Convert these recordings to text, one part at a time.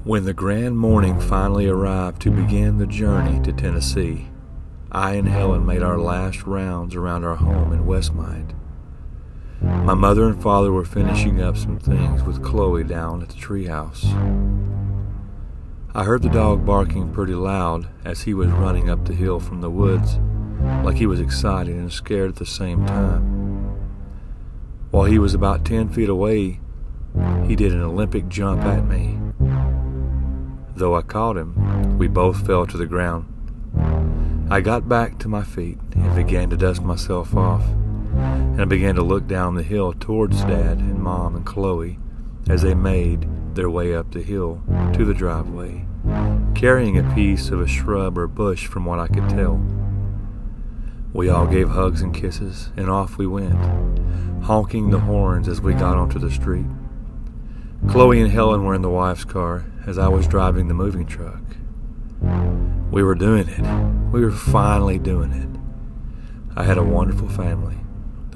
When the grand morning finally arrived to begin the journey to Tennessee, I and Helen made our last rounds around our home in Westmont. My mother and father were finishing up some things with Chloe down at the treehouse. I heard the dog barking pretty loud as he was running up the hill from the woods, like he was excited and scared at the same time. While he was about 10 feet away, he did an Olympic jump at me. Though I caught him, we both fell to the ground. I got back to my feet and began to dust myself off, and I began to look down the hill towards Dad and Mom and Chloe as they made their way up the hill to the driveway, carrying a piece of a shrub or bush from what I could tell. We all gave hugs and kisses, and off we went, honking the horns as we got onto the street. Chloe and Helen were in the wife's car as I was driving the moving truck. We were doing it. We were finally doing it. I had a wonderful family,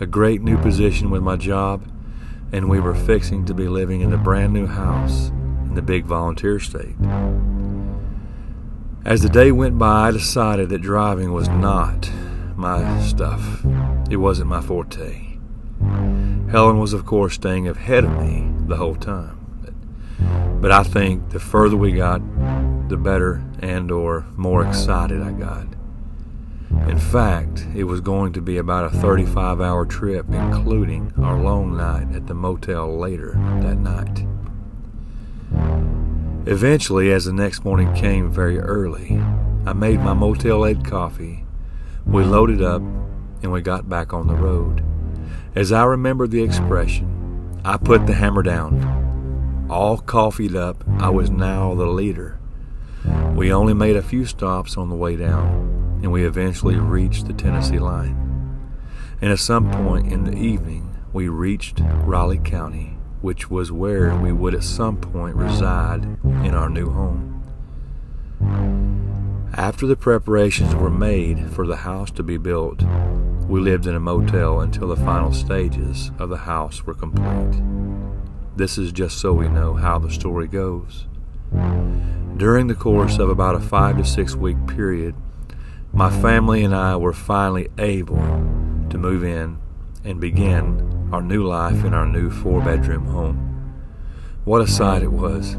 a great new position with my job, and we were fixing to be living in a brand new house in the big volunteer state. As the day went by, I decided that driving was not my stuff. It wasn't my forte. Helen was, of course, staying ahead of me the whole time. But I think the further we got, the better and or more excited I got. In fact, it was going to be about a 35-hour trip, including our long night at the motel later that night. Eventually, as the next morning came very early, I made my Motel 8 coffee, we loaded up, and we got back on the road. As I remember the expression, I put the hammer down. All coffeeed up, I was now the leader. We only made a few stops on the way down, and we eventually reached the Tennessee line. And at some point in the evening, we reached Raleigh County, which was where we would at some point reside in our new home. After the preparations were made for the house to be built, we lived in a motel until the final stages of the house were complete. This is just so we know how the story goes. During the course of about a 5 to 6 week period, my family and I were finally able to move in and begin our new life in our new 4-bedroom home. What a sight it was.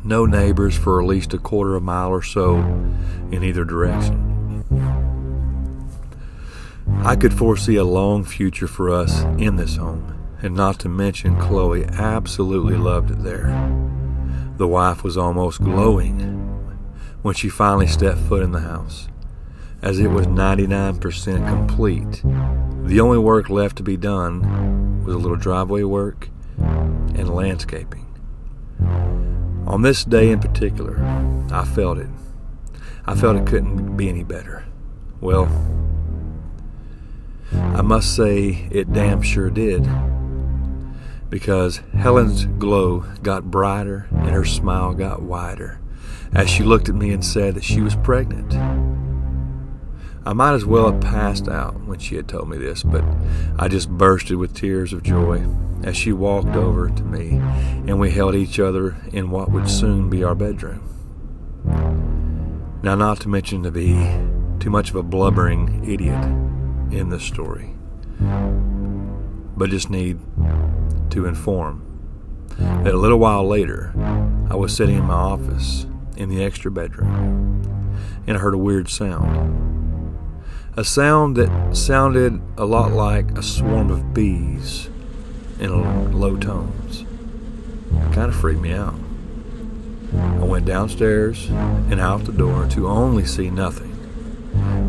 No neighbors for at least a quarter of a mile or so in either direction. I could foresee a long future for us in this home, and not to mention Chloe absolutely loved it there. The wife was almost glowing when she finally stepped foot in the house, as it was 99% complete. The only work left to be done was a little driveway work and landscaping. On this day in particular, I felt it. I felt it couldn't be any better. Well, I must say it damn sure did, because Helen's glow got brighter and her smile got wider as she looked at me and said that she was pregnant. I might as well have passed out when she had told me this, but I just bursted with tears of joy as she walked over to me and we held each other in what would soon be our bedroom. Now, not to mention to be too much of a blubbering idiot in this story, but just need to inform that a little while later, I was sitting in my office in the extra bedroom, and I heard a weird sound. A sound that sounded a lot like a swarm of bees in low tones. It kind of freaked me out. I went downstairs and out the door to only see nothing,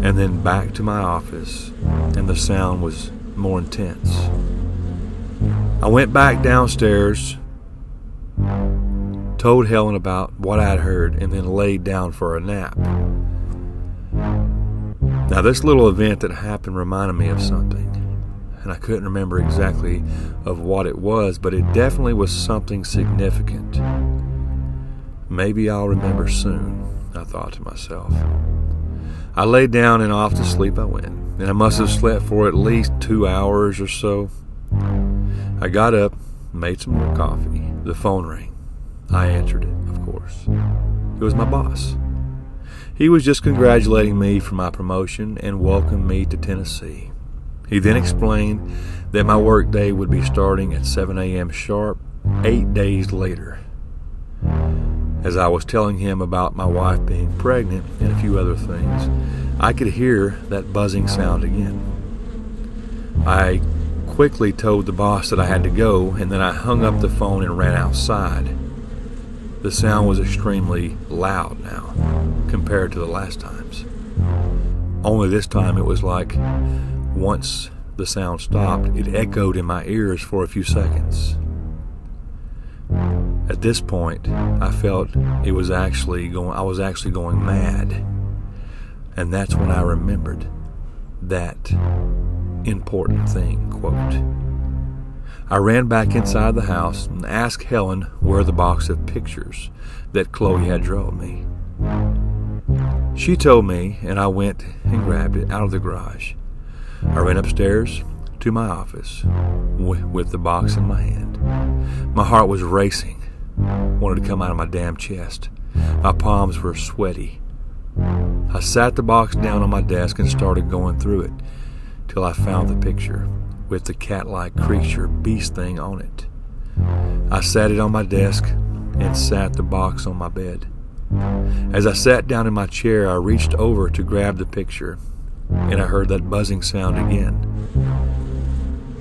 and then back to my office, and the sound was more intense. I went back downstairs, told Helen about what I'd heard, and then laid down for a nap. Now, this little event that happened reminded me of something, and I couldn't remember exactly of what it was, but it definitely was something significant. Maybe I'll remember soon, I thought to myself. I laid down and off to sleep I went, and I must have slept for at least 2 hours or so. I got up, made some more coffee. The phone rang. I answered it, of of course. It was my boss. He was just congratulating me for my promotion and welcoming me to Tennessee. He then explained that my workday would be starting at 7 a.m. sharp 8 days later. As I was telling him about my wife being pregnant and a few other things, I could hear that buzzing sound again. I quickly told the boss that I had to go, and then I hung up the phone and ran outside. The sound was extremely loud now compared to the last times. Only this time it was like once the sound stopped, it echoed in my ears for a few seconds. At this point, I felt I was actually going mad. And that's when I remembered that important thing, quote. I ran back inside the house and asked Helen where the box of pictures that Chloe had drawn me. She told me, and I went and grabbed it out of the garage. I ran upstairs to my office with the box in my hand. My heart was racing, wanted to come out of my damn chest. My palms were sweaty. I sat the box down on my desk and started going through it till I found the picture with the cat-like creature beast thing on it. I sat it on my desk and sat the box on my bed. As I sat down in my chair, I reached over to grab the picture, and I heard that buzzing sound again.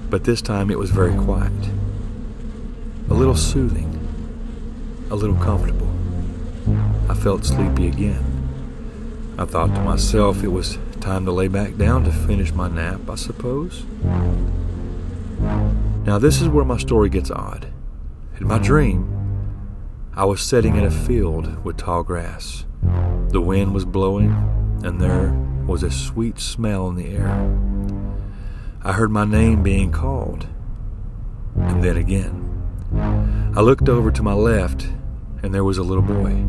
But this time it was very quiet, a little soothing, a little comfortable. I felt sleepy again. I thought to myself it was time to lay back down to finish my nap, I suppose. Now this is where my story gets odd. In my dream, I was sitting in a field with tall grass. The wind was blowing, and there was a sweet smell in the air. I heard my name being called, and then again. I looked over to my left, and there was a little boy.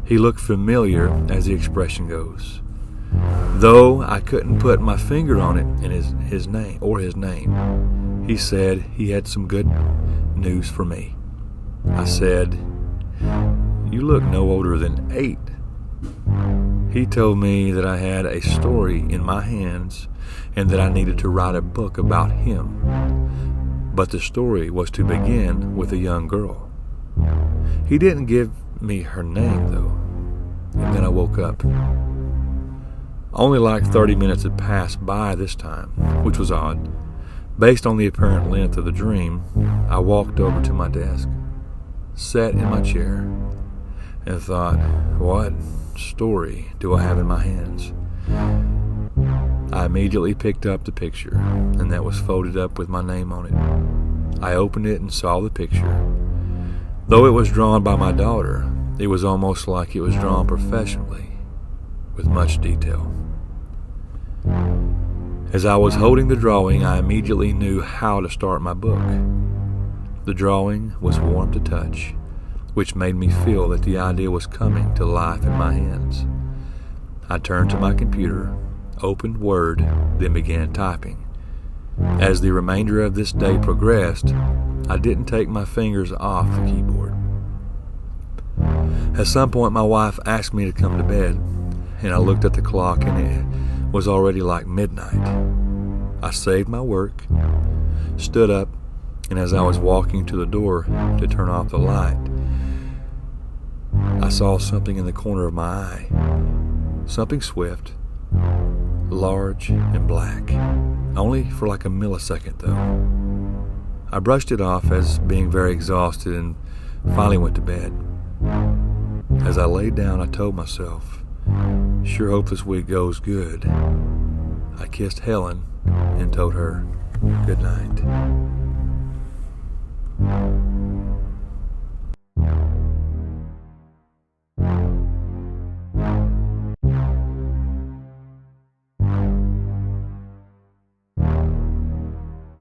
He looked familiar, as the expression goes, though I couldn't put my finger on it in his name. He said he had some good news for me. I said, "You look no older than 8. He told me that I had a story in my hands and that I needed to write a book about him. But the story was to begin with a young girl. He didn't give me her name, though. And then I woke up. Only like 30 minutes had passed by this time, which was odd. Based on the apparent length of the dream, I walked over to my desk, sat in my chair, and thought, what story do I have in my hands? I immediately picked up the picture, and that was folded up with my name on it. I opened it and saw the picture. Though it was drawn by my daughter, it was almost like it was drawn professionally, with much detail. As I was holding the drawing, I immediately knew how to start my book. The drawing was warm to touch, which made me feel that the idea was coming to life in my hands. I turned to my computer, opened Word, then began typing. As the remainder of this day progressed, I didn't take my fingers off the keyboard. At some point, my wife asked me to come to bed, and I looked at the clock and it was already like midnight. I saved my work, stood up, and as I was walking to the door to turn off the light, I saw something in the corner of my eye. Something swift, large and black, only for like a millisecond though. I brushed it off as being very exhausted and finally went to bed. As I laid down, I told myself, sure hope this week goes good. I kissed Helen and told her good night.